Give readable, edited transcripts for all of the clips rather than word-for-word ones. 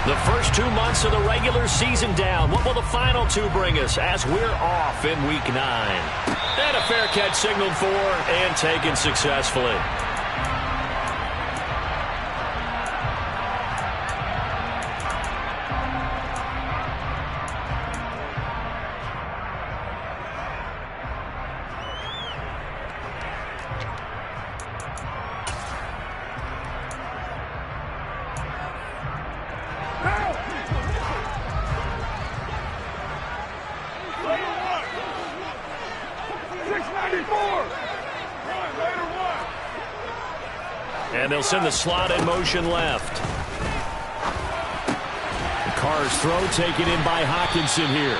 The first 2 months of the regular season down. What will the final two bring us as we're off in Week 9? And a fair catch signaled for and taken successfully. And they'll send the slot in motion left. Carr's throw taken in by Hockenson here.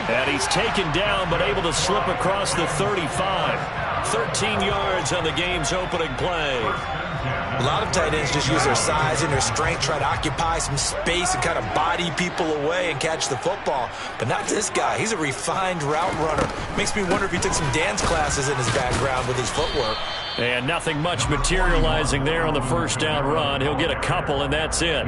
And he's taken down but able to slip across the 35. 13 yards on the game's opening play. A lot of tight ends just use their size and their strength, try to occupy some space and kind of body people away and catch the football. But not this guy. He's a refined route runner. Makes me wonder if he took some dance classes in his background with his footwork. And nothing much materializing there on the first down run. He'll get a couple, and that's it.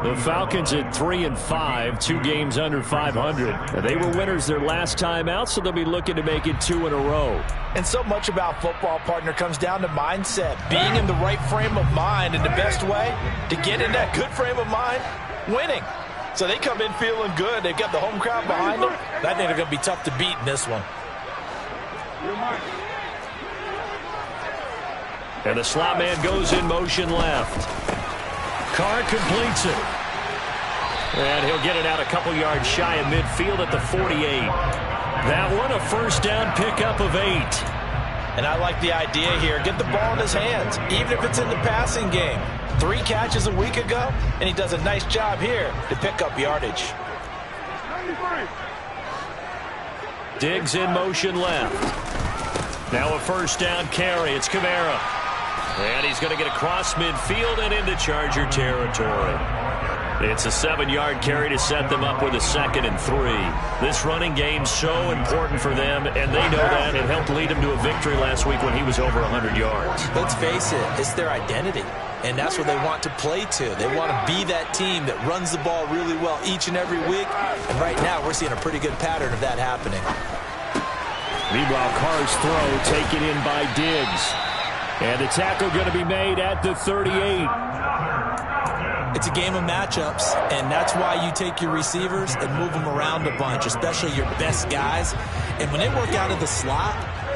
The Falcons at 3-5, 2 games under 500. They were winners their last time out, so they'll be looking to make it 2 in a row. And so much about football, partner, comes down to mindset. Being in the right frame of mind, and the best way to get in that good frame of mind, winning. So they come in feeling good. They've got the home crowd behind them. I think they're going to be tough to beat in this one. And the slot man goes in motion left. Carr completes it. And he'll get it out a couple yards shy of midfield at the 48. That one a first down pickup of 8. And I like the idea here. Get the ball in his hands, even if it's in the passing game. 3 catches a week ago, and he does a nice job here to pick up yardage. Diggs in motion left. Now a first down carry. It's Kamara. And he's going to get across midfield and into Charger territory. It's a 7-yard carry to set them up with a 2nd and 3. This running game's so important for them, and they know that. It helped lead them to a victory last week when he was over 100 yards. Let's face it, it's their identity, and that's what they want to play to. They want to be that team that runs the ball really well each and every week, and right now we're seeing a pretty good pattern of that happening. Meanwhile, Carr's throw taken in by Diggs. And the tackle going to be made at the 38. It's a game of matchups, and that's why you take your receivers and move them around a bunch, especially your best guys. And when they work out of the slot,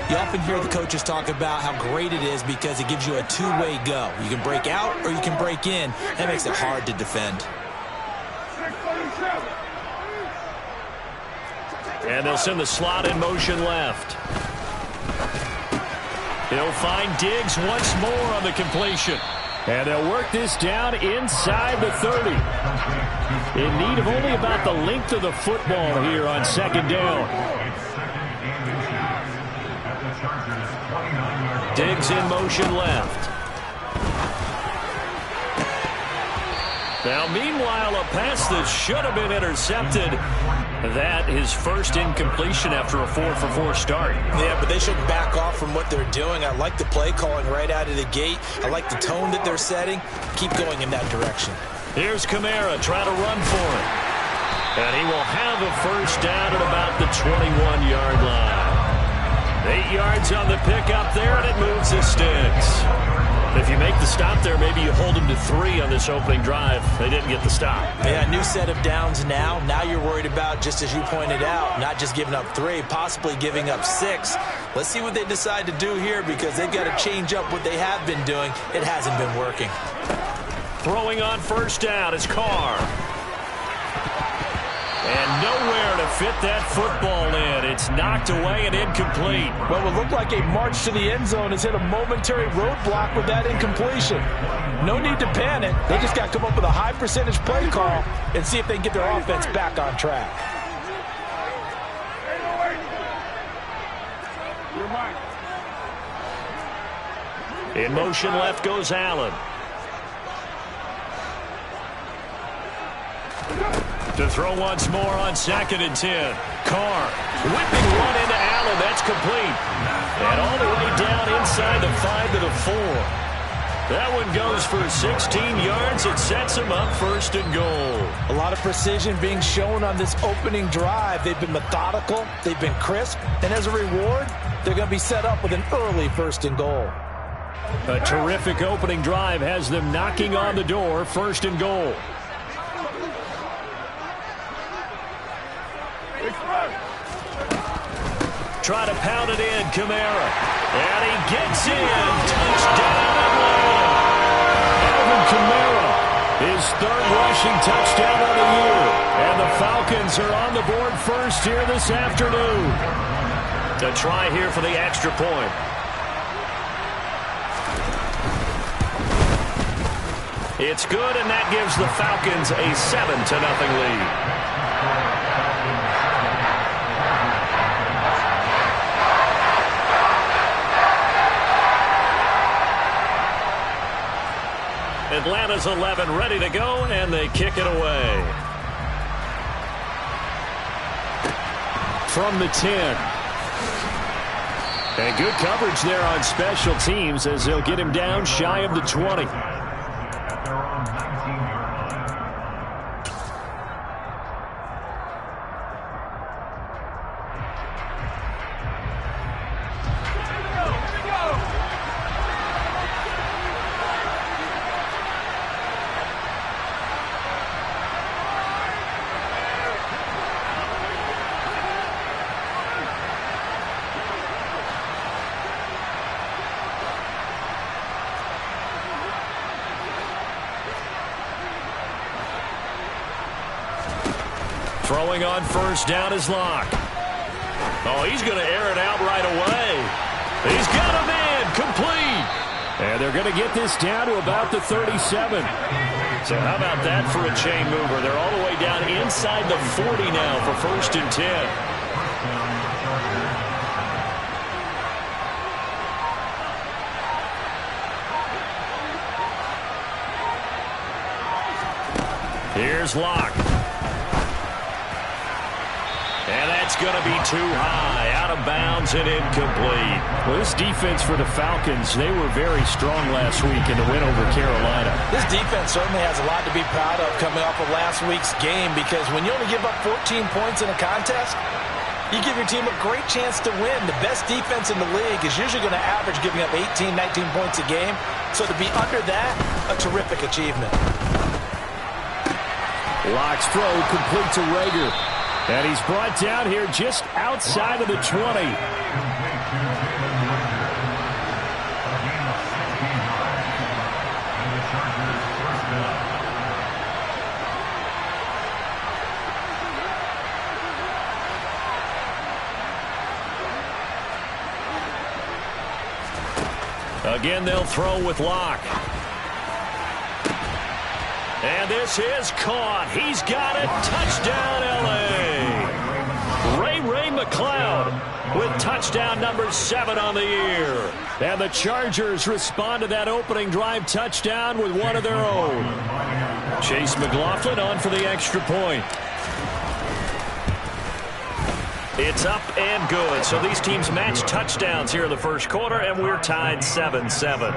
you often hear the coaches talk about how great it is because it gives you a two-way go. You can break out or you can break in. That makes it hard to defend. And they'll send the slot in motion left. He'll find Diggs once more on the completion. And they'll work this down inside the 30. In need of only about the length of the football here on 2nd down. Diggs in motion left. Now, meanwhile, a pass that should have been intercepted. That his first incompletion after a 4-for-4 start. Yeah, but they shouldn't back off from what they're doing. I like the play calling right out of the gate. I like the tone that they're setting. Keep going in that direction. Here's Kamara trying to run for it. And he will have a first down at about the 21-yard line. 8 yards on the pickup there, and it moves the sticks. If you make the stop there, maybe you hold them to 3 on this opening drive. They didn't get the stop. Yeah, new set of downs now. Now you're worried about, just as you pointed out, not just giving up 3, possibly giving up 6. Let's see what they decide to do here because they've got to change up what they have been doing. It hasn't been working. Throwing on first down is Carr. And nowhere to fit that football in. It's knocked away and incomplete. Well, it looked like a march to the end zone has hit a momentary roadblock with that incompletion. No need to panic. They just got to come up with a high percentage play call and see if they can get their offense back on track. In motion left goes Allen. To throw once more on 2nd and 10. Carr whipping one into Allen. That's complete. And all the way down inside the 5 to the 4. That one goes for 16 yards. It sets them up 1st and goal. A lot of precision being shown on this opening drive. They've been methodical. They've been crisp. And as a reward, they're going to be set up with an early 1st and goal. A terrific opening drive has them knocking on the door, 1st and goal. Try to pound it in, Kamara. And he gets in. Touchdown, Atlanta. Alvin Kamara, his 3rd rushing touchdown of the year. And the Falcons are on the board first here this afternoon. A try here for the extra point. It's good, and that gives the Falcons a 7-0 lead. Atlanta's 11 ready to go, and they kick it away. From the 10. And good coverage there on special teams as they'll get him down shy of the 20. Throwing on 1st down is Locke. Oh, he's going to air it out right away. He's got a man complete. And they're going to get this down to about the 37. So how about that for a chain mover? They're all the way down inside the 40 now for 1st and 10. Here's Locke. And that's going to be too high, out of bounds and incomplete. Well, this defense for the Falcons, they were very strong last week in the win over Carolina. This defense certainly has a lot to be proud of coming off of last week's game, because when you only give up 14 points in a contest, you give your team a great chance to win. The best defense in the league is usually going to average giving up 18, 19 points a game. So to be under that, a terrific achievement. Locke's throw complete to Rager. And he's brought down here just outside of the 20. Again, they'll throw with Locke. And this is caught. He's got it. Touchdown, L.A. Ray McCloud with touchdown number 7 on the year. And the Chargers respond to that opening drive touchdown with one of their own. Chase McLaughlin on for the extra point. It's up and good. So these teams match touchdowns here in the first quarter, and we're tied 7-7.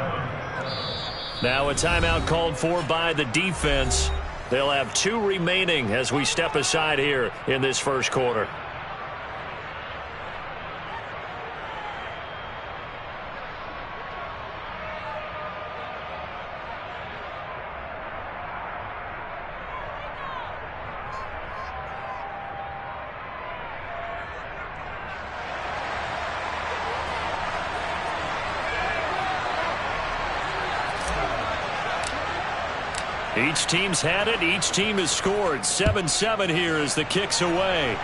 Now a timeout called for by the defense. They'll have 2 remaining as we step aside here in this first quarter. Each team's had it. Each team has scored. 7-7 here as the kick's away.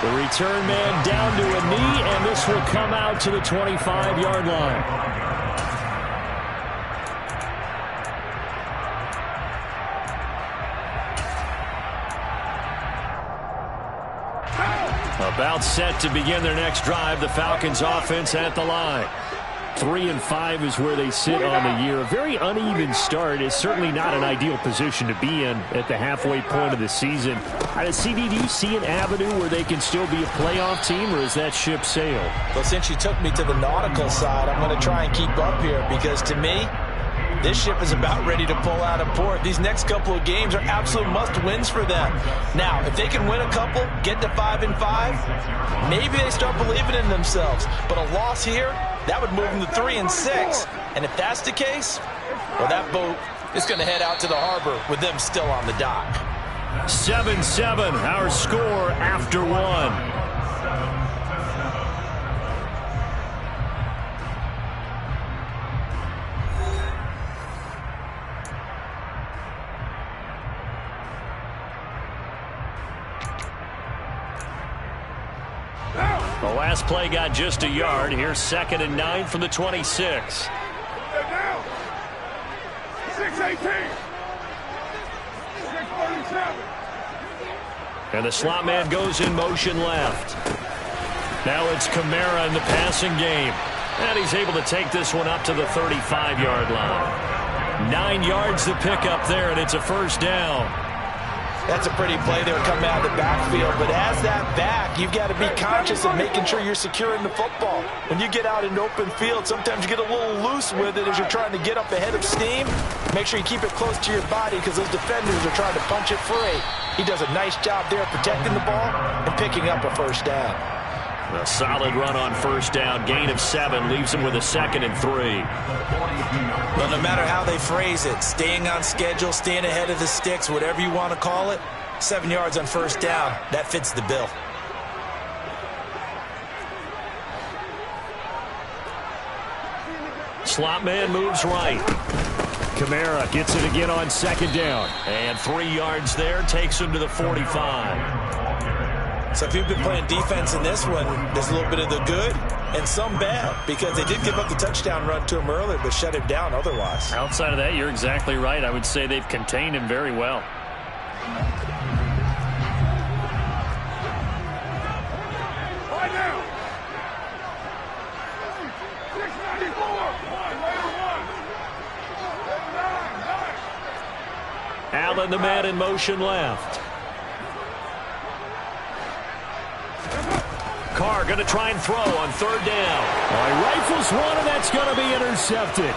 The return man down to a knee, and this will come out to the 25-yard line. About set to begin their next drive. The Falcons offense at the line. 3-5 is where they sit on the year. A very uneven start is certainly not an ideal position to be in at the halfway point of the season. CD, do you see an avenue where they can still be a playoff team, or is that ship sailed? Well, since you took me to the nautical side, I'm going to try and keep up here because to me, this ship is about ready to pull out of port. These next couple of games are absolute must-wins for them. Now, if they can win a couple, get to 5-5, maybe they start believing in themselves. But a loss here, that would move them to 3-6. And if that's the case, well, that boat is going to head out to the harbor with them still on the dock. 7-7, our score after one. The last play got just a yard. Here's 2nd and 9 from the 26. 6-18. And the slot man goes in motion left. Now it's Kamara in the passing game. And he's able to take this one up to the 35-yard line. 9 yards to pick up there, and it's a first down. That's a pretty play there coming out of the backfield. But as that back, you've got to be conscious of making sure you're securing the football. When you get out in open field, sometimes you get a little loose with it as you're trying to get up ahead of steam. Make sure you keep it close to your body because those defenders are trying to punch it free. He does a nice job there protecting the ball and picking up a first down. A solid run on first down. Gain of 7 leaves him with a 2nd and 3. But no matter how they phrase it, staying on schedule, staying ahead of the sticks, whatever you want to call it, 7 yards on first down, that fits the bill. Slot man moves right. Kamara gets it again on 2nd down. And 3 yards there, takes him to the 45. So if you've been playing defense in this one, there's a little bit of the good and some bad because they did give up the touchdown run to him earlier but shut him down otherwise. Outside of that, you're exactly right. I would say they've contained him very well. Allen, the man in motion left. Carr going to try and throw on 3rd down. He rifles one, and that's going to be intercepted.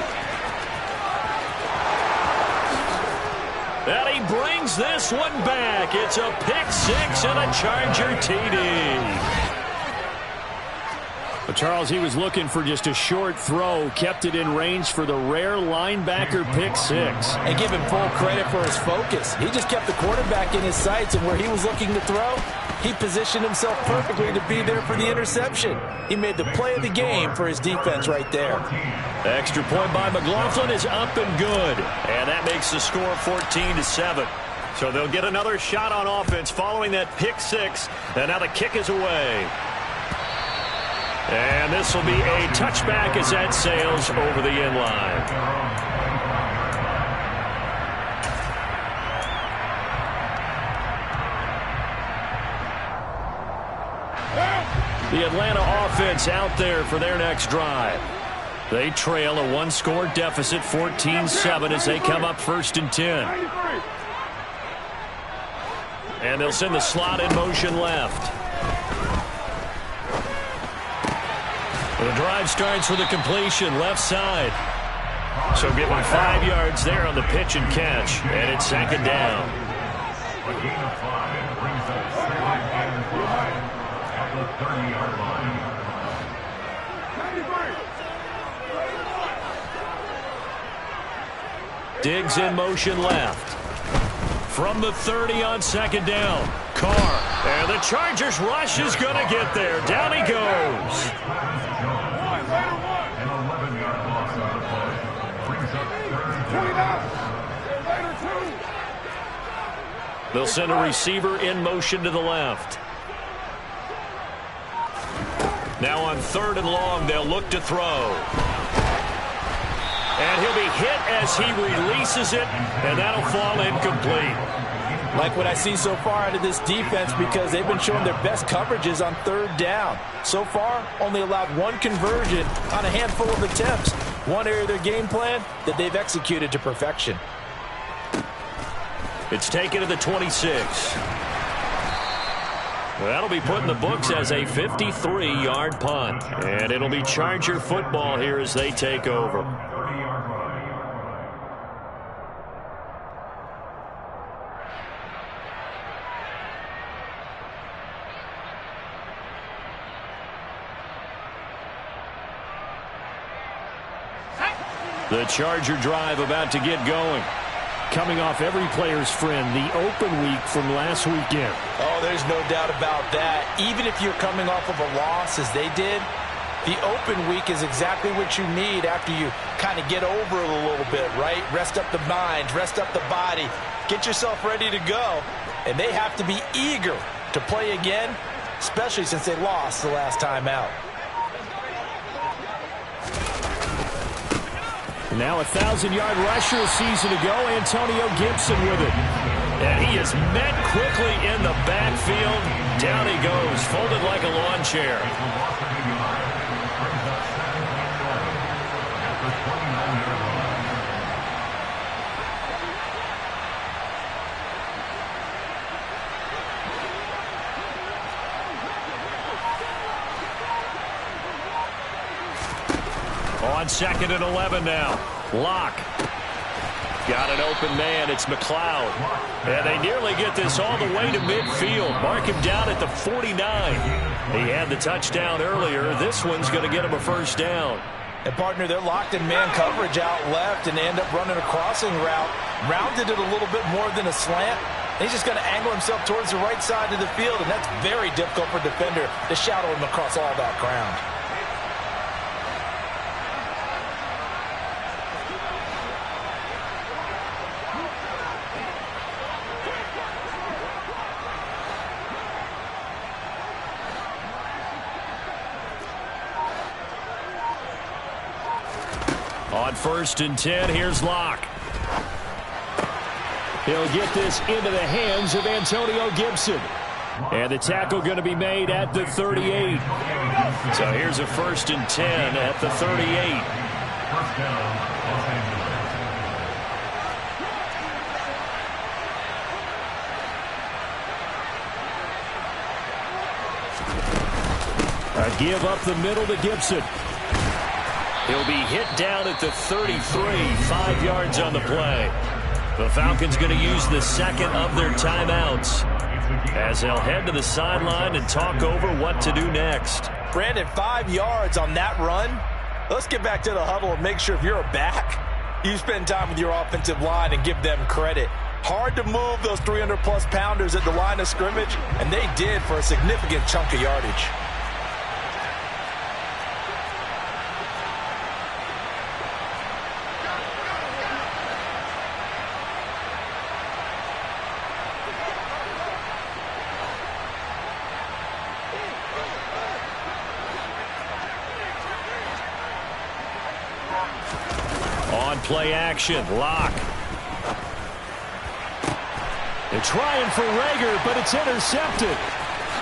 And he brings this one back. It's a pick 6 and a Charger TD. But Charles, he was looking for just a short throw, kept it in range for the rare linebacker pick 6. And give him full credit for his focus. He just kept the quarterback in his sights, and where he was looking to throw, he positioned himself perfectly to be there for the interception. He made the play of the game for his defense right there. The extra point by McLaughlin is up and good. And that makes the score 14-7. So they'll get another shot on offense following that pick 6. And now the kick is away. And this will be a touchback as that sails over the end line. The Atlanta offense out there for their next drive. They trail a 1-score deficit, 14-7, as they come up 1st and 10. And they'll send the slot in motion left. The drive starts with a completion left side. So give him 5 yards there on the pitch and catch. And it's 2nd down. Diggs in motion left. From the 30 on 2nd down. Carr. And the Chargers rush is going to get there. Down he goes. They'll send a receiver in motion to the left. Now on 3rd and long, they'll look to throw. And he'll be hit as he releases it, and that'll fall incomplete. Like what I see so far out of this defense because they've been showing their best coverages on third down. So far, only allowed one conversion on a handful of attempts. One area of their game plan that they've executed to perfection. It's taken to the 26. That'll be put in the books as a 53-yard punt. And it'll be Charger football here as they take over. The Charger drive about to get going. Coming off every player's friend, the open week from last weekend. Oh, there's no doubt about that. Even if you're coming off of a loss as they did, the open week is exactly what you need after you kind of get over it a little bit, right? Rest up the mind, rest up the body, get yourself ready to go. And they have to be eager to play again, especially since they lost the last time out. Now a 1,000-yard rusher a season ago, Antonio Gibson with it. And he is met quickly in the backfield. Down he goes, folded like a lawn chair. On 2nd and 11 now. Locke. Got an open man. It's McLeod. And they nearly get this all the way to midfield. Mark him down at the 49. He had the touchdown earlier. This one's going to get him a first down. And, partner, they're locked in man coverage out left, and they end up running a crossing route. Rounded it a little bit more than a slant. He's just going to angle himself towards the right side of the field, and that's very difficult for a defender to shadow him across all that ground. On 1st and 10, here's Locke. He'll get this into the hands of Antonio Gibson. And the tackle going to be made at the 38. So here's a 1st and 10 at the 38. A give up the middle to Gibson. He'll be hit down at the 33, 5 yards on the play. The Falcons going to use the second of their timeouts as they'll head to the sideline and talk over what to do next. Brandon, 5 yards on that run. Let's get back to the huddle and make sure if you're a back, you spend time with your offensive line and give them credit. Hard to move those 300-plus pounders at the line of scrimmage, and they did for a significant chunk of yardage. On play action, Locke. They're trying for Rager, but it's intercepted.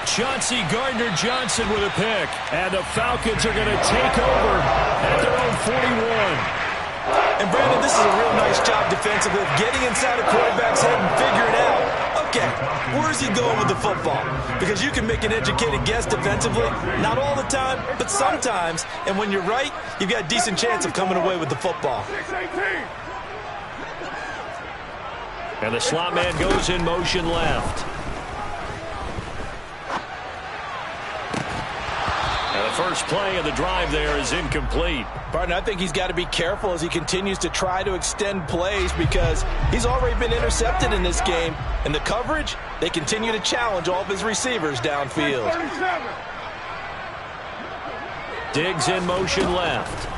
Chauncey Gardner-Johnson with a pick. And the Falcons are going to take over at their own 41. And, Brandon, this is a real nice job defensively of getting inside a quarterback's head and figuring out, okay, where's he going with the football? Because you can make an educated guess defensively, not all the time, but sometimes. And when you're right, you've got a decent chance of coming away with the football. And the slot man goes in motion left. And the first play of the drive there is incomplete. Partner, I think he's got to be careful as he continues to try to extend plays because he's already been intercepted in this game. And the coverage, they continue to challenge all of his receivers downfield. Diggs in motion left.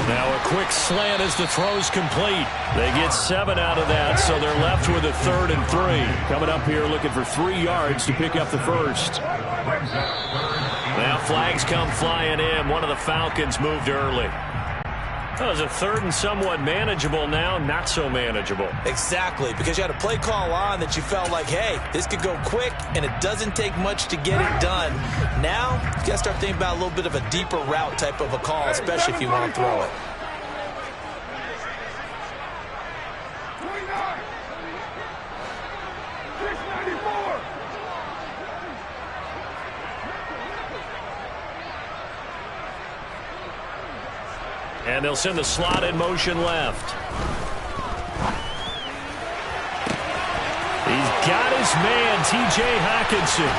Now a quick slant as the throw's complete. They get 7 out of that, so they're left with a 3rd and 3. Coming up here looking for 3 yards to pick up the first. Now flags come flying in. One of the Falcons moved early. Well, it was a third and somewhat manageable, now not so manageable. Exactly, because you had a play call on that you felt like, hey, this could go quick, and it doesn't take much to get it done. Now, you got to start thinking about a little bit of a deeper route type of a call, especially if you want to throw it. And they'll send the slot in motion left. He's got his man, T.J. Hockenson.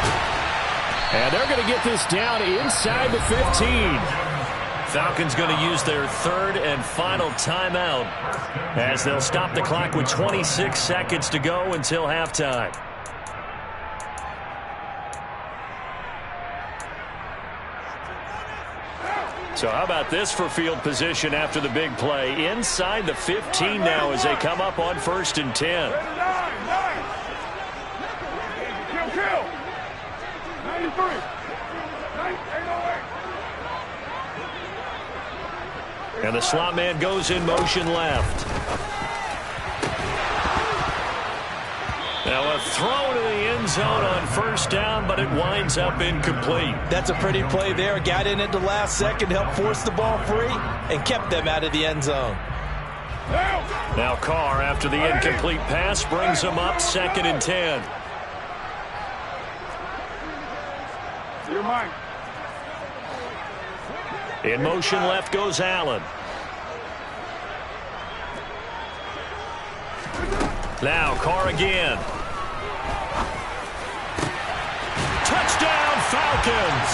And they're going to get this down inside the 15. Falcons going to use their third and final timeout as they'll stop the clock with 26 seconds to go until halftime. So how about this for field position after the big play? Inside the 15 now as they come up on 1st and 10. 93. And the slot man goes in motion left. Now a throw to the end zone on 1st down, but it winds up incomplete. That's a pretty play there. Got in at the last second, helped force the ball free, and kept them out of the end zone. Now Carr, after the incomplete pass, brings them up 2nd and 10. You're mine. In motion left goes Allen. Now Carr again. Touchdown Falcons.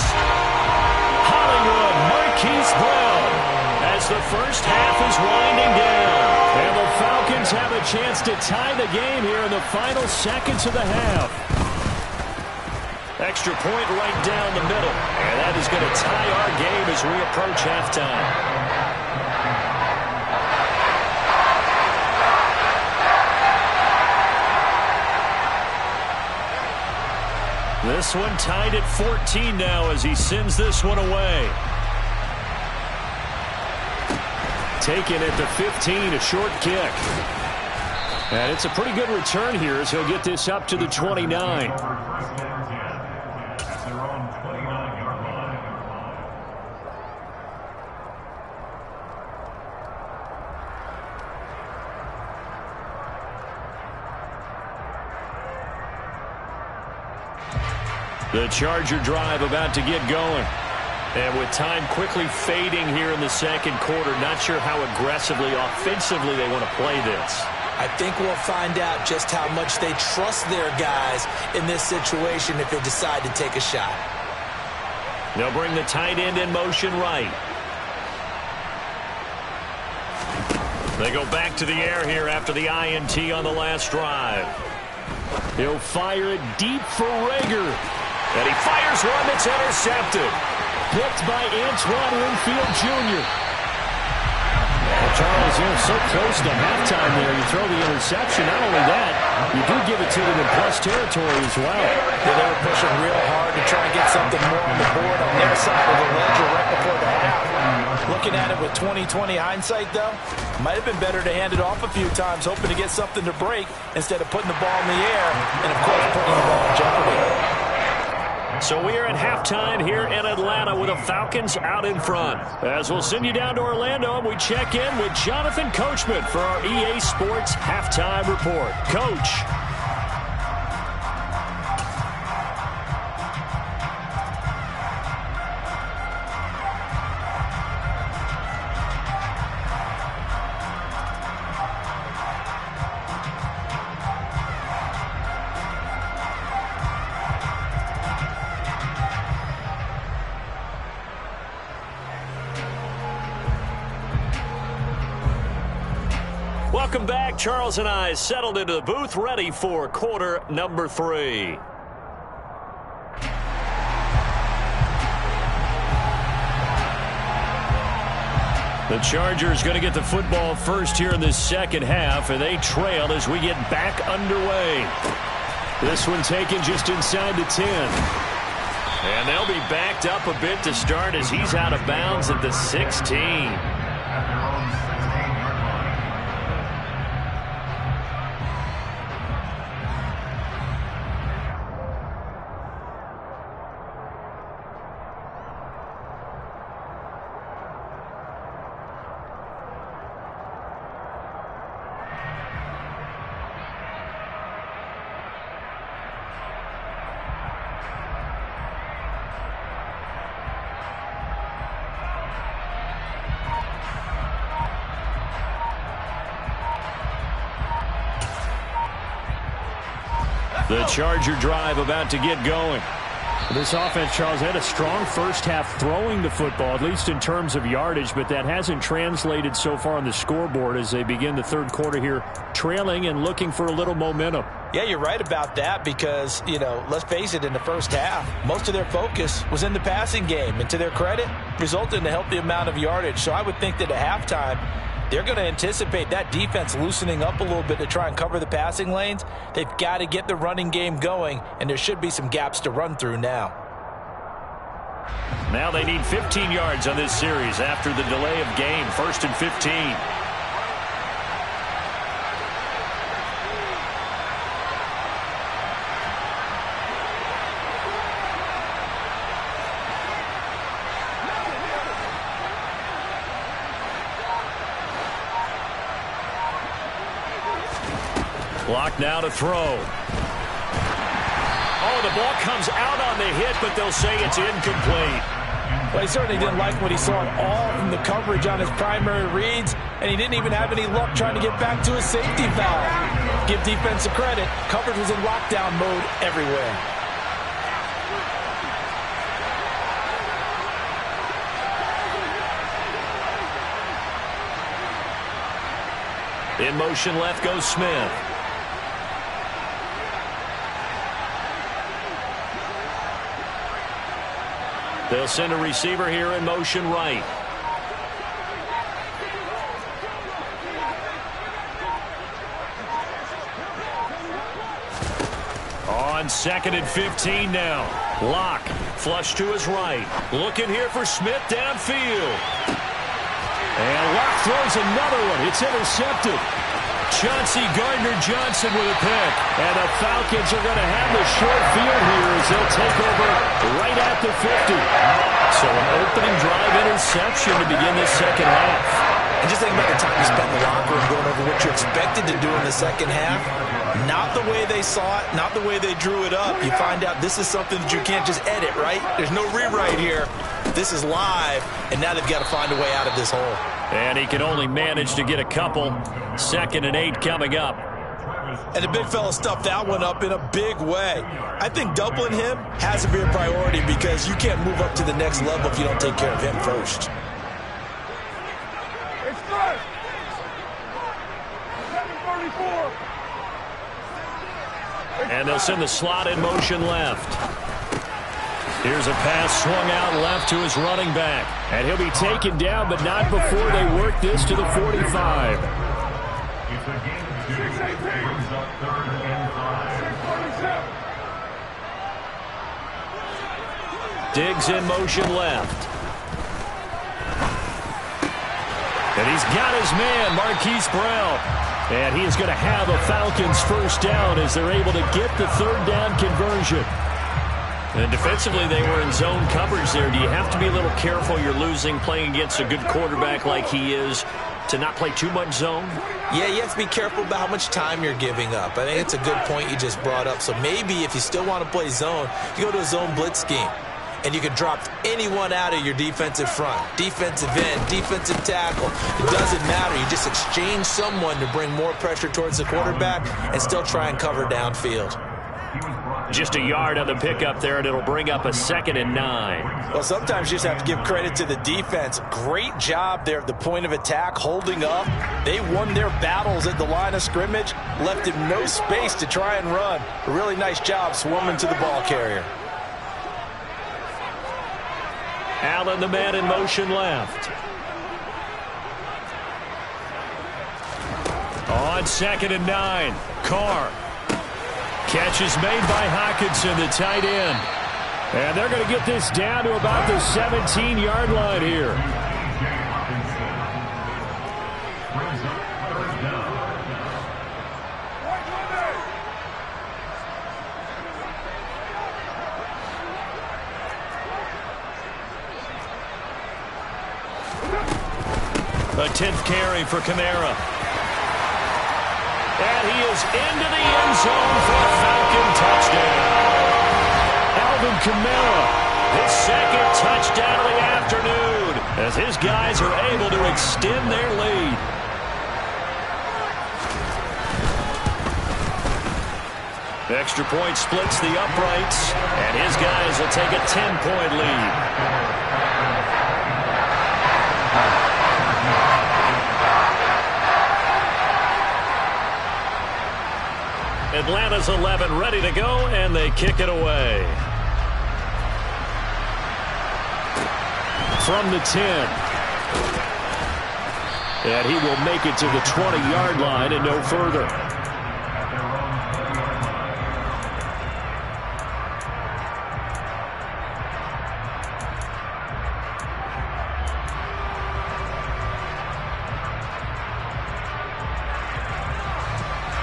Hollywood Marquise Brown as the first half is winding down. And the Falcons have a chance to tie the game here in the final seconds of the half. Extra point right down the middle. And that is going to tie our game as we approach halftime. This one tied at 14 now as he sends this one away. Taken at the 15, a short kick. And it's a pretty good return here as he'll get this up to the 29. The Charger drive about to get going. And with time quickly fading here in the 2nd quarter, not sure how aggressively, offensively they want to play this. I think we'll find out just how much they trust their guys in this situation if they decide to take a shot. They'll bring the tight end in motion right. They go back to the air here after the INT on the last drive. He'll fire it deep for Rager. And he fires one that's intercepted. Picked by Antoine Winfield Jr. Well, Charles, you're so close to halftime there. You throw the interception. Not only that, you do give it to them in plus territory as well. Yeah, they were pushing real hard to try and get something more on the board on their side of the ledger right before the half. Looking at it with 20/20 hindsight, though, might have been better to hand it off a few times, hoping to get something to break instead of putting the ball in the air and, of course, putting the ball in jeopardy. So we are at halftime here in Atlanta with the Falcons out in front. As we'll send you down to Orlando, and we check in with Jonathan Coachman for our EA Sports Halftime Report. Coach. Welcome back. Charles and I settled into the booth, ready for quarter number 3. The Chargers going to get the football first here in this 2nd half, and they trail as we get back underway. This one taken just inside the 10. And they'll be backed up a bit to start as he's out of bounds at the 16. The Charger drive about to get going. This offense, Charles, had a strong first half throwing the football, at least in terms of yardage, but that hasn't translated so far on the scoreboard as they begin the third quarter here, trailing and looking for a little momentum. Yeah, you're right about that because, let's face it, in the first half, most of their focus was in the passing game. And to their credit, resulted in a healthy amount of yardage. So I would think that at halftime, they're going to anticipate that defense loosening up a little bit to try and cover the passing lanes. They've got to get the running game going, and there should be some gaps to run through now. Now they need 15 yards on this series after the delay of game. 1st and 15. Clock now to throw. Oh, the ball comes out on the hit, but they'll say it's incomplete. Well, he certainly didn't like what he saw at all from the coverage on his primary reads, and he didn't even have any luck trying to get back to his safety valve. Give defense a credit. Coverage was in lockdown mode everywhere. In motion left goes Smith. They'll send a receiver here in motion right. On 2nd and 15 now. Lock. Flush to his right. Looking here for Smith downfield. And Lock throws another one. It's intercepted. Chauncey Gardner-Johnson with a pick. And the Falcons are going to have the short field here as they'll take over right at the 50. So an opening drive interception to begin this second half. And just think about the time you spent in the locker room going over what you expected to do in the second half. Not the way they saw it, not the way they drew it up. You find out this is something that you can't just edit, right? There's no rewrite here. This is live, and now they've got to find a way out of this hole. And he can only manage to get a couple. 2nd and 8 coming up. And the big fella stuffed that one up in a big way. I think doubling him has to be a priority because you can't move up to the next level if you don't take care of him first. It's good. 7:34. And they'll send the slot in motion left. Here's a pass swung out left to his running back. And he'll be taken down, but not before they work this to the 45. Diggs in motion left. And he's got his man, Marquise Brown. And he is going to have a Falcons first down as they're able to get the 3rd down conversion. And defensively, they were in zone coverage there. Do you have to be a little careful? You're losing playing against a good quarterback like he is to not play too much zone? Yeah, you have to be careful about how much time you're giving up. I think it's a good point you just brought up. So maybe if you still want to play zone, you go to a zone blitz scheme. And you can drop anyone out of your defensive front. Defensive end, defensive tackle. It doesn't matter. You just exchange someone to bring more pressure towards the quarterback and still try and cover downfield. Just a yard on the pickup there, and it'll bring up a 2nd and 9. Well, sometimes you just have to give credit to the defense. Great job there at the point of attack, holding up. They won their battles at the line of scrimmage, left him no space to try and run. A really nice job swarming to the ball carrier. Allen, the man in motion left. On 2nd and 9, Carr. Catch is made by Hockenson, the tight end. And they're going to get this down to about the 17-yard line here. A 10th carry for Kamara. And he is into the end zone for a Falcon touchdown. Alvin Kamara, his second touchdown of the afternoon, as his guys are able to extend their lead. Extra point splits the uprights, and his guys will take a 10-point lead. Atlanta's 11 ready to go, and they kick it away. From the 10. And he will make it to the 20-yard line and no further.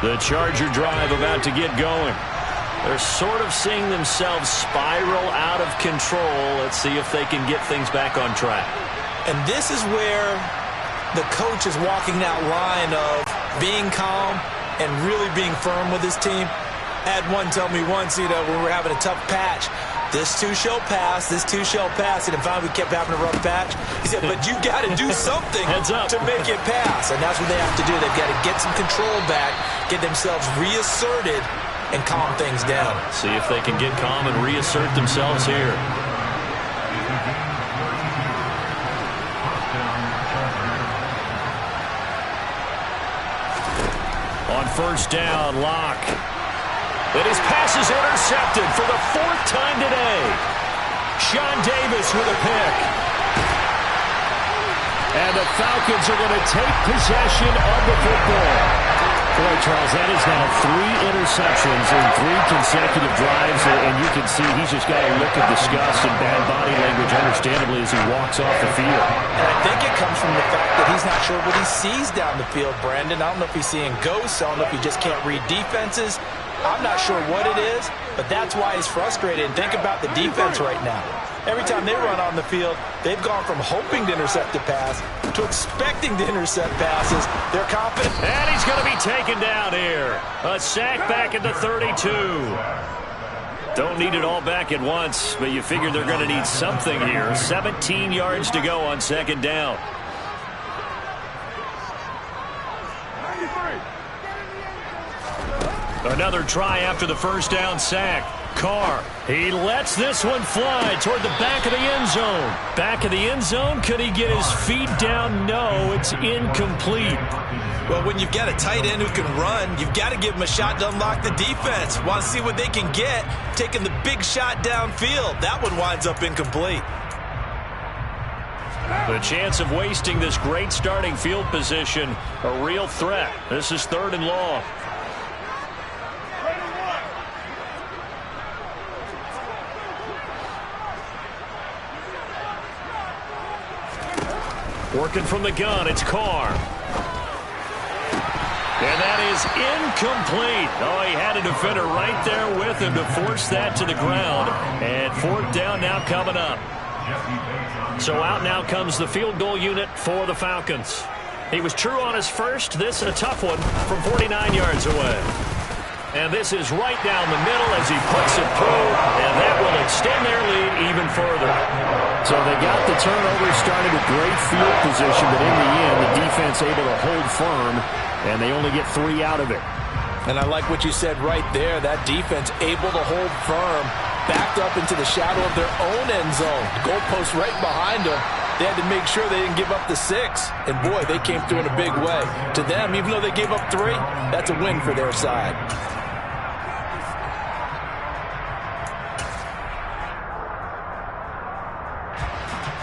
The Charger drive about to get going. They're sort of seeing themselves spiral out of control. Let's see if they can get things back on track. And this is where the coach is walking that line of being calm and really being firm with his team. I had one tell me once, when we were having a tough patch, this too shall pass, this too shall pass. And finally we kept having a rough patch. He said, but you got to do something to make it pass. And that's what they have to do. They've got to get some control back, get themselves reasserted, and calm things down. See if they can get calm and reassert themselves here. On first down, Locke. And his pass is intercepted for the 4th time today. Sean Davis with a pick. And the Falcons are going to take possession of the football. Boy, Charles, that is now 3 interceptions in 3 consecutive drives, and you can see he's just got a look of disgust and bad body language, understandably, as he walks off the field. And I think it comes from the fact that he's not sure what he sees down the field, Brandon. I don't know if he's seeing ghosts. I don't know if he just can't read defenses. I'm not sure what it is, but that's why he's frustrated. And think about the defense right now. Every time they run on the field, they've gone from hoping to intercept a pass to expecting to intercept passes. They're confident. And he's going to be taken down here. A sack back at the 32. Don't need it all back at once, but you figure they're going to need something here. 17 yards to go on second down. Another try after the first down sack. Carr, he lets this one fly toward the back of the end zone. Back of the end zone, could he get his feet down? No, it's incomplete. Well, when you've got a tight end who can run, you've got to give him a shot to unlock the defense. Want to see what they can get, taking the big shot downfield. That one winds up incomplete. The chance of wasting this great starting field position, a real threat. This is 3rd and long. Working from the gun, it's Carr. And that is incomplete. Oh, he had a defender right there with him to force that to the ground. And 4th down now coming up. So out now comes the field goal unit for the Falcons. He was true on his first. This a tough one from 49 yards away. And this is right down the middle as he puts it through, and that will extend their lead even further. So they got the turnover started with great field position, but in the end, the defense able to hold firm, and they only get 3 out of it. And I like what you said right there. That defense able to hold firm, backed up into the shadow of their own end zone. The goalpost right behind them. They had to make sure they didn't give up the 6. And, boy, they came through in a big way. To them, even though they gave up 3, that's a win for their side.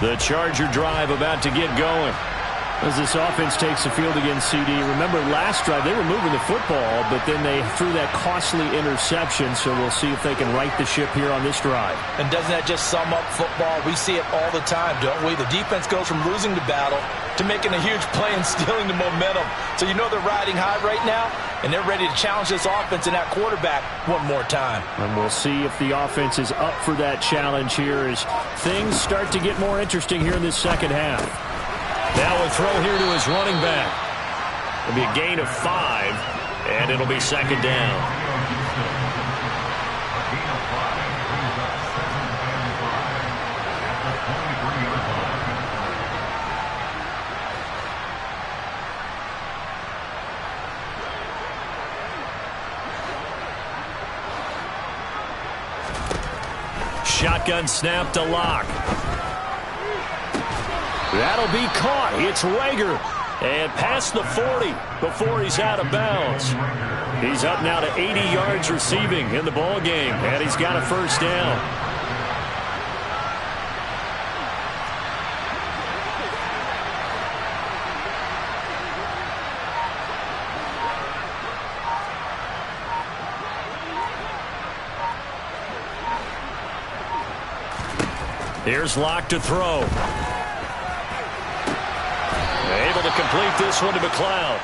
The Charger drive about to get going. As this offense takes the field against CD, remember last drive they were moving the football, but then they threw that costly interception, so we'll see if they can right the ship here on this drive. And doesn't that just sum up football? We see it all the time, don't we? The defense goes from losing the battle to making a huge play and stealing the momentum. So you know they're riding high right now, and they're ready to challenge this offense and that quarterback one more time. And we'll see if the offense is up for that challenge here as things start to get more interesting here in this second half. Now a throw here to his running back. It'll be a gain of 5, and it'll be second down. Shotgun snap to Locke. That'll be caught. It's Rager. And past the 40 before he's out of bounds. He's up now to 80 yards receiving in the ball game, and he's got a first down. Here's Locke to throw. Able to complete this one to McLeod.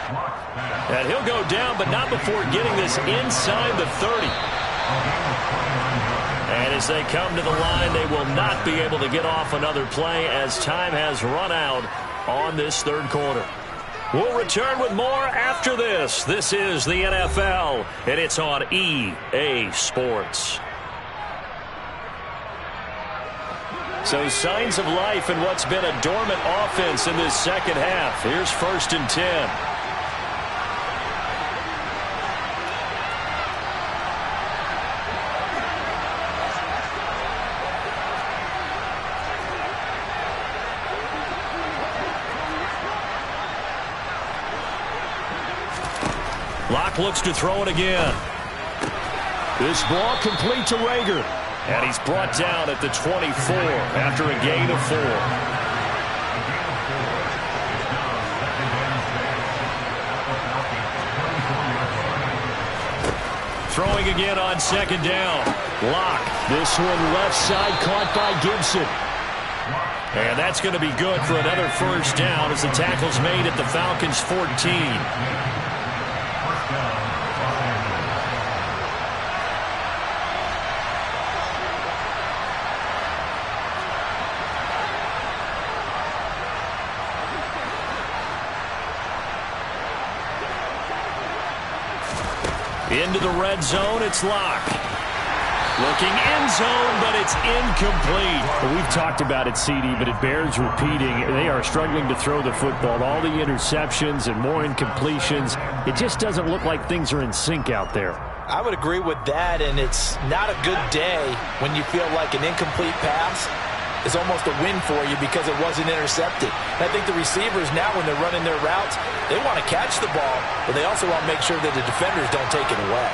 And he'll go down, but not before getting this inside the 30. And as they come to the line, they will not be able to get off another play as time has run out on this third quarter. We'll return with more after this. This is the NFL, and it's on EA Sports. So signs of life in what's been a dormant offense in this second half. Here's 1st and 10. Locke looks to throw it again. This ball complete to Rager. And he's brought down at the 24 after a gain of 4. Throwing again on second down. Locke. This one left side caught by Gibson. And that's going to be good for another first down as the tackle's made at the Falcons' 14. Into the red zone, it's Locke. Looking end zone, but it's incomplete. Well, we've talked about it, CD, but it bears repeating. They are struggling to throw the football. All the interceptions and more incompletions. It just doesn't look like things are in sync out there. I would agree with that, and it's not a good day when you feel like an incomplete pass is almost a win for you because it wasn't intercepted. And I think the receivers now, when they're running their routes, they want to catch the ball, but they also want to make sure that the defenders don't take it away.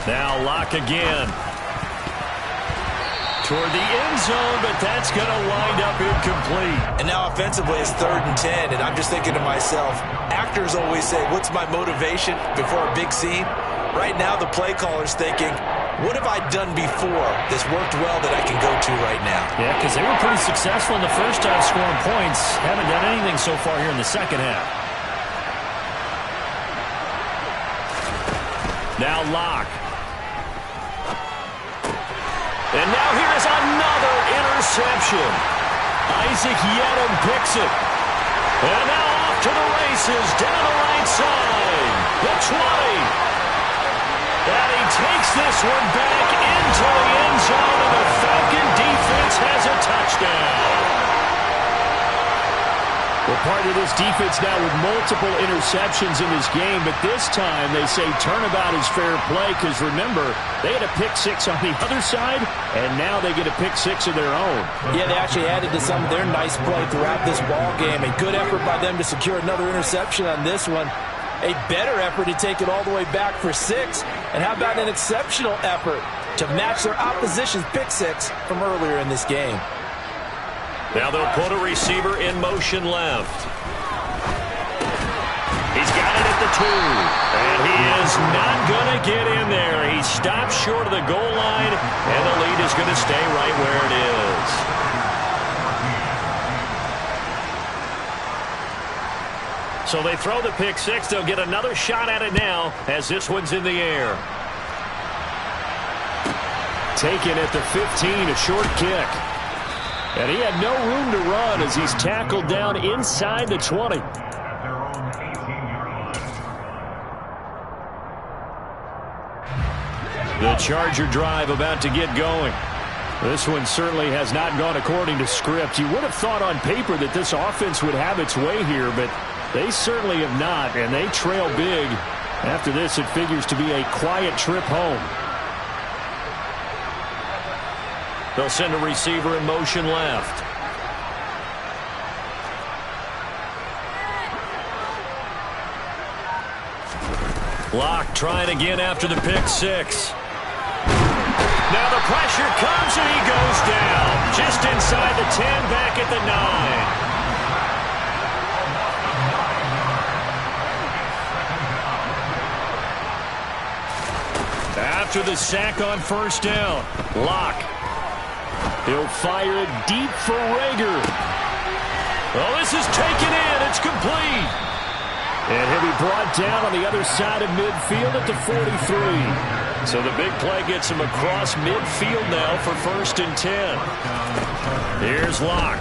Now Locke again. Toward the end zone, but that's going to wind up incomplete. And now offensively it's 3rd and 10, and I'm just thinking to myself, actors always say, what's my motivation before a big scene? Right now the play caller's thinking, what have I done before that's worked well that I can go to right now? Yeah, because they were pretty successful in the first half scoring points. Haven't done anything so far here in the second half. Now Locke. And now here's another interception. Isaac Yedem picks it. And now off to the races down the right side. The 20. And he takes this one back into the end zone, and the Falcon defense has a touchdown. Well, part of this defense now with multiple interceptions in this game, but this time they say turnabout is fair play because, remember, they had a pick-6 on the other side, and now they get a pick-6 of their own. Yeah, they actually added to some of their nice play throughout this ball game. A good effort by them to secure another interception on this one. A better effort to take it all the way back for 6. And how about an exceptional effort to match their opposition's pick six from earlier in this game. Now they'll put a receiver in motion left. He's got it at the 2. And he is not going to get in there. He stops short of the goal line, and the lead is going to stay right where it is. So they throw the pick six. They'll get another shot at it now as this one's in the air. Taken at the 15, a short kick. And he had no room to run as he's tackled down inside the 20. The Charger drive about to get going. This one certainly has not gone according to script. You would have thought on paper that this offense would have its way here, but they certainly have not, and they trail big. After this, it figures to be a quiet trip home. They'll send a receiver in motion left. Locke trying again after the pick six. Now the pressure comes and he goes down. Just inside the 10, back at the 9. After the sack on first down, Locke. He'll fire it deep for Rager. Oh, this is taken in. It's complete. And he'll be brought down on the other side of midfield at the 43. So the big play gets him across midfield now for 1st and 10. Here's Locke.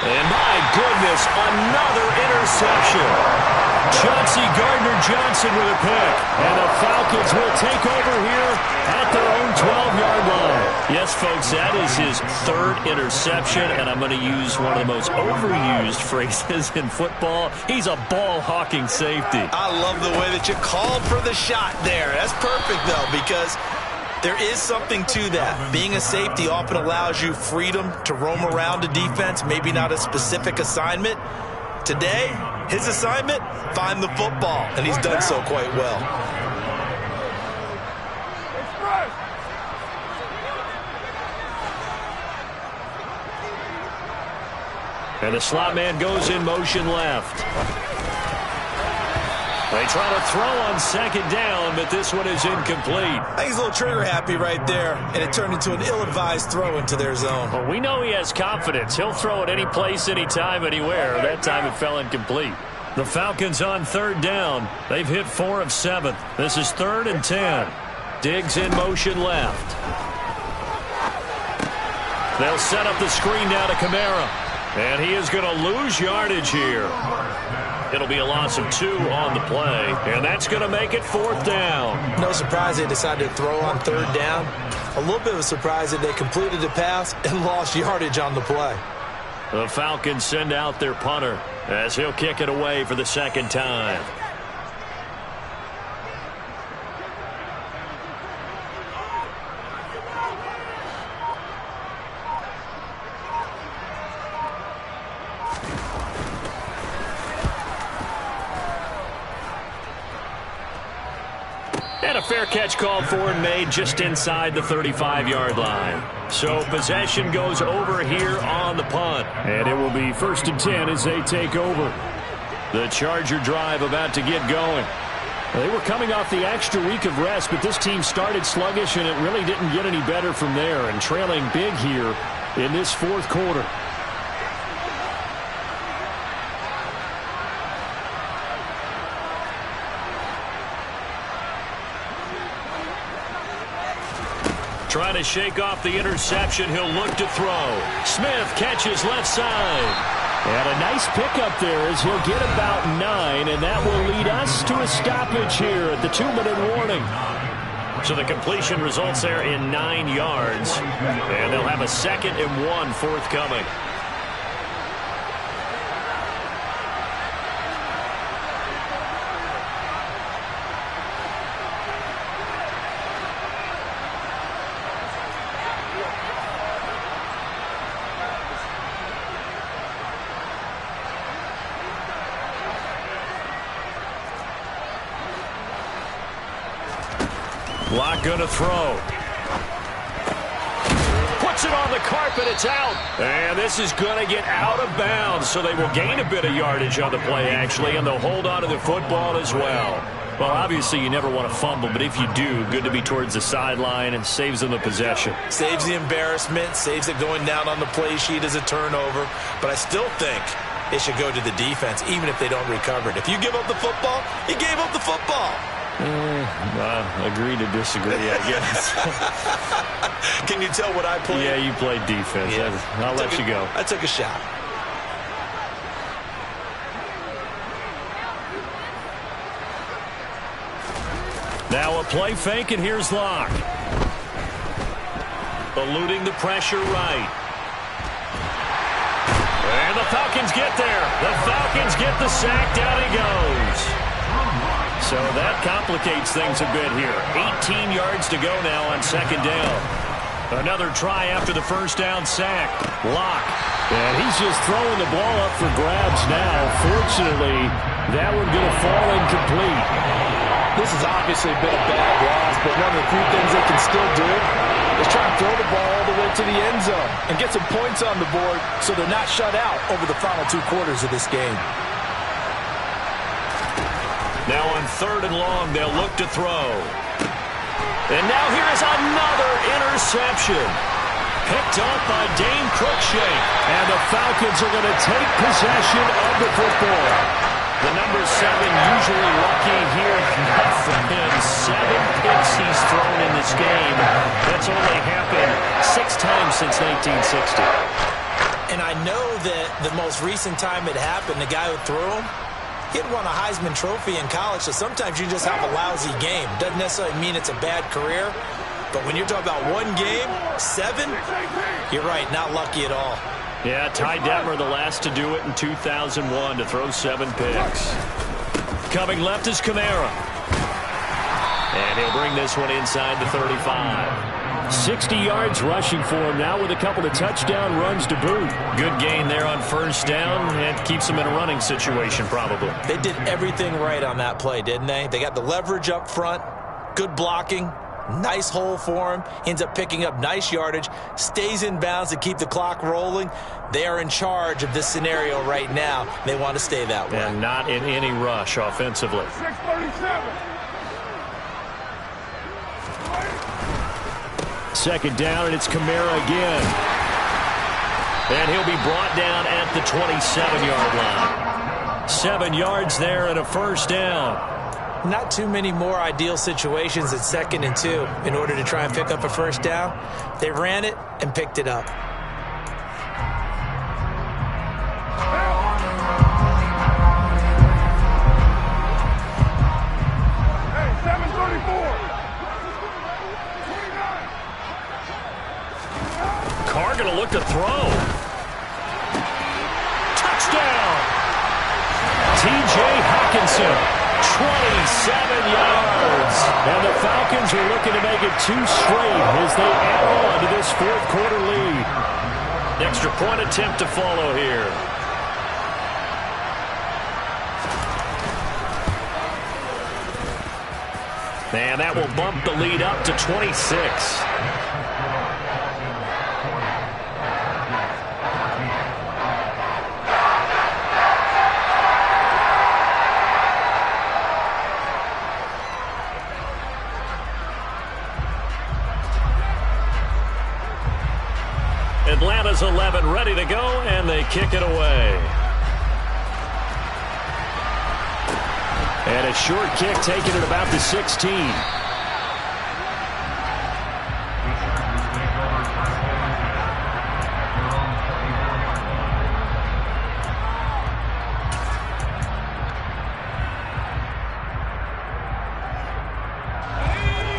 And my goodness, another interception. Chauncey Gardner-Johnson with a pick. And the Falcons will take over here at their own 12-yard line. Yes, folks, that is his 3rd interception, and I'm going to use one of the most overused phrases in football. He's a ball-hawking safety. I love the way that you called for the shot there. That's perfect, though, because there is something to that. Being a safety often allows you freedom to roam around a defense, maybe not a specific assignment. Today, his assignment, find the football, and he's done so quite well. And the slot man goes in motion left. They try to throw on 2nd down, but this one is incomplete. I think he's a little trigger happy right there, and it turned into an ill-advised throw into their zone. Well, we know he has confidence. He'll throw it any place, anytime, anywhere. That time it fell incomplete. The Falcons on 3rd down. They've hit 4 of 7. This is 3rd and 10. Diggs in motion left. They'll set up the screen now to Kamara. And he is going to lose yardage here. It'll be a loss of 2 on the play, and that's going to make it 4th down. No surprise they decided to throw on 3rd down. A little bit of a surprise that they completed the pass and lost yardage on the play. The Falcons send out their punter as he'll kick it away for the 2nd time. And a fair catch called for and made just inside the 35-yard line. So possession goes over here on the punt. And it will be 1st and 10 as they take over. The Charger drive about to get going. They were coming off the extra week of rest, but this team started sluggish, and it really didn't get any better from there, and trailing big here in this 4th quarter. Trying to shake off the interception. He'll look to throw. Smith catches left side. And a nice pickup there as he'll get about 9, and that will lead us to a stoppage here at the 2-minute warning. So the completion results there in 9 yards, and they'll have a 2nd and 1 forthcoming. Lock going to throw. Puts it on the carpet. It's out. And this is going to get out of bounds, so they will gain a bit of yardage on the play, actually, and they'll hold on to the football as well. Well, obviously, you never want to fumble, but if you do, good to be towards the sideline and saves them the possession. Saves the embarrassment, saves it going down on the play sheet as a turnover. But I still think it should go to the defense, even if they don't recover it. If you give up the football, you gave up the football. Agree to disagree, I guess. Can you tell what I played? Yeah, you played defense. Yeah. I'll let you go. I took a shot. Now a play fake, and here's Locke. Eluding the pressure right. And the Falcons get there. The Falcons get the sack. Down he goes. So that complicates things a bit here. 18 yards to go now on second down. Another try after the first down sack. Locke. And he's just throwing the ball up for grabs now. Fortunately, that one going to fall incomplete. This has obviously been a bad loss, but one of the few things they can still do is try and throw the ball all the way to the end zone and get some points on the board so they're not shut out over the final 2 quarters of this game. Now on 3rd and long, they'll look to throw. And now here is another interception. Picked off by Dane Cruikshank. And the Falcons are going to take possession of the football. The number 7 usually lucky here. Not for him. 7 picks he's thrown in this game. That's only happened 6 times since 1960. And I know that the most recent time it happened, the guy who threw him, he had won a Heisman Trophy in college, so sometimes you just have a lousy game. Doesn't necessarily mean it's a bad career, but when you're talking about one game, 7, you're right, not lucky at all. Yeah, Ty Detmer, the last to do it in 2001, to throw 7 picks. Coming left is Kamara. And he'll bring this one inside the 35. 60 yards rushing for him now with a couple of touchdown runs to boot. Good gain there on first down and keeps him in a running situation probably. They did everything right on that play, didn't they? They got the leverage up front, good blocking, nice hole for him, ends up picking up nice yardage, stays in bounds to keep the clock rolling. They are in charge of this scenario right now. They want to stay that way. And not in any rush offensively. 637. Second down, and it's Kamara again. And he'll be brought down at the 27-yard line. 7 yards there and a first down. Not too many more ideal situations at 2nd and 2 in order to try and pick up a first down. They ran it and picked it up. Hey, 734. Carr going to look to throw. Touchdown! T.J. Hawkinson, 27 yards. and the Falcons are looking to make it 2 straight as they add on to this 4th quarter lead. Extra point attempt to follow here. And that will bump the lead up to 26. Atlanta's 11 ready to go, and they kick it away. And a short kick taken at about the 16.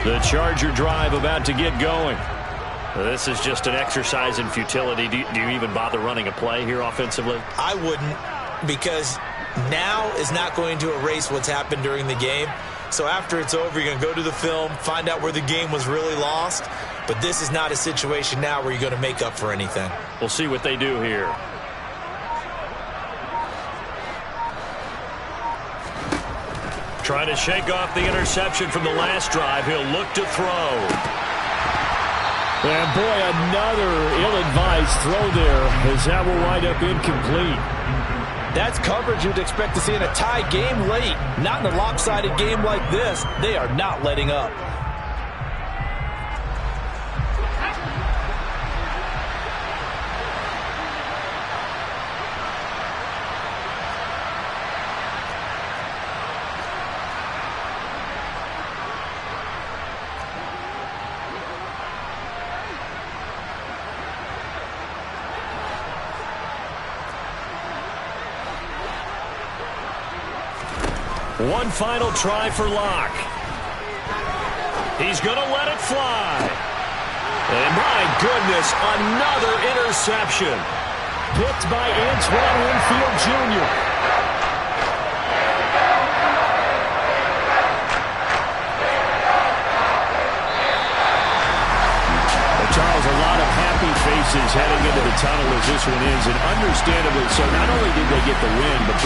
The Charger drive about to get going. This is just an exercise in futility. Do you even bother running a play here offensively? I wouldn't, because now is not going to erase what's happened during the game. So after it's over, you're going to go to the film, find out where the game was really lost. But this is not a situation now where you're going to make up for anything. We'll see what they do here. Trying to shake off the interception from the last drive. He'll look to throw. And boy, another ill-advised throw there as that will wind up incomplete. That's coverage you'd expect to see in a tie game late. Not in a lopsided game like this. They are not letting up. One final try for Locke. He's going to let it fly. And my goodness, another interception. Picked by Antoine Winfield Jr. Well, Charles, a lot of happy faces heading into the tunnel as this one is, and understandably so. Not only did they get the win, but